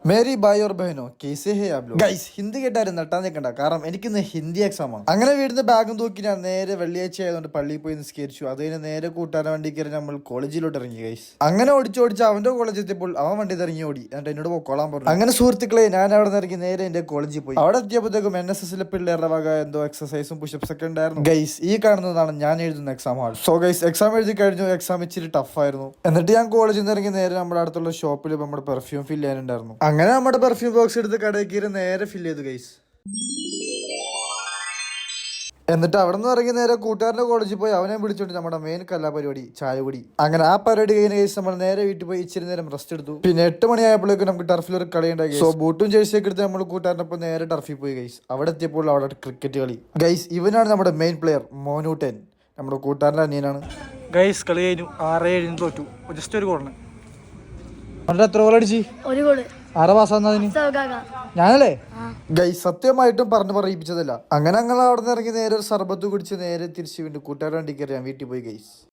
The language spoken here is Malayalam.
മേരി ഭായ് ഓർ ബഹനോ കേസേ ഹേ ആപ് ലോഗ് ഗൈസ് ഹിന്ദി കേട്ടാരും നട്ടാൻ നിൽക്കണ്ട കാരണം എനിക്കിന്ന് ഹിന്ദി എക്സാം ആണ്. അങ്ങനെ വീടിന്റെ ബാഗും തൂക്കി ഞാൻ നേരെ വെള്ളിയാഴ്ച ആയതുകൊണ്ട് പള്ളിയിൽ പോയി നിസ്കരിച്ചു. അത് കഴിഞ്ഞ് നേരെ കൂട്ടാൻ വണ്ടി കയറി നമ്മൾ കോളേജിലോട്ട് ഇറങ്ങി ഗൈസ്. അങ്ങനെ ഓടിച്ച് അവന്റെ കോളേജിൽ എത്തിയപ്പോൾ അവൻ വണ്ടി ഇറങ്ങി ഓടി എന്നിട്ട് എന്നോട് പൊക്കോളാൻ പറഞ്ഞു. അങ്ങനെ സുഹൃത്തുക്കളെ ഞാൻ അവിടെ നിന്ന് ഇറങ്ങി നേരെ എന്റെ കോളേജിൽ പോയി. അവിടെ എത്തിയപ്പോഴത്തേക്കും NSSലെ പിള്ളേരുടെ വക എന്തോ എക്സസൈസും പുഷപ്സ് ഒക്കെ ഉണ്ടായിരുന്നു ഗൈസ്. ഈ കാണുന്നതാണ് ഞാൻ എഴുതുന്ന exam hall. So guys exam എഴുതി കഴിഞ്ഞു. എക്സാം ഇച്ചിരി ടഫ് ആയിരുന്നു. എന്നിട്ട് ഞാൻ കോളേജിൽ നിന്ന് ഇറങ്ങി നേരെ നമ്മുടെ അടുത്തുള്ള ഷോപ്പിൽ നമ്മുടെ പെർഫ്യൂം ഫില്ല് ചെയ്യാനുണ്ടായിരുന്നു. അങ്ങനെ നമ്മുടെ പെർഫ്യൂം ബോക്സ് എടുത്ത് കടയിൽ കയറി നേരെ ഫില്ല് ചെയ്തു ഗൈസ്. എന്നിട്ട് അവിടെ നിന്ന് ഇറങ്ങി നേരെ കൂട്ടുകാരന്റെ കോളേജിൽ പോയി അവനെ വിളിച്ചോണ്ട് നമ്മുടെ മെയിൻ കലാപരിപാടി ചായ കുടി. അങ്ങനെ ആ പരിപാടി കഴിഞ്ഞ കേസ് നമ്മൾ നേരെ വീട്ടിൽ പോയി ഇച്ചിരി നേരം റെസ്റ്റ് എടുത്തു. പിന്നെ 8 മണിയായപ്പോഴേക്കും നമുക്ക് ടർഫിൽ ഒരു കളി ഉണ്ടായി. സോ ബൂട്ടും ജേഴ്സിയൊക്കെ എടുത്ത് നമ്മൾ കൂട്ടുകാരനൊപ്പം നേരെ ടർഫിൽ പോയി ഗൈസ്. അവിടെ എത്തിയപ്പോൾ അവിടെ ക്രിക്കറ്റ് കളി ഗൈസ്. ഇവനാണ് നമ്മുടെ മെയിൻ പ്ലെയർ മോനൂട്ടൻ, നമ്മുടെ കൂട്ടുകാരന്റെ അനിയനാണ് ഗൈസ്. കളി കഴിഞ്ഞു 6-7 തോറ്റു. ജസ്റ്റ് ഒരു ഗോളിന്. എത്ര ഗോൾ അടിച്ച്? ഒരു ഗോള്. ആരാ പാസ്സാന്നതിന്? ഞാനല്ലേ ഗൈസ്. സത്യമായിട്ടും പറഞ്ഞു പറയിപ്പിച്ചതല്ല. അങ്ങനെ ഞങ്ങൾ അവിടെ നിന്ന് ഇറങ്ങി നേരെ ഒരു സർബത്ത് കുടിച്ച് നേരെ തിരിച്ച് വീണ്ടും കൂട്ടുകാരുടെ വണ്ടി കയറി ഞാൻ വീട്ടിൽ പോയി ഗൈസ്.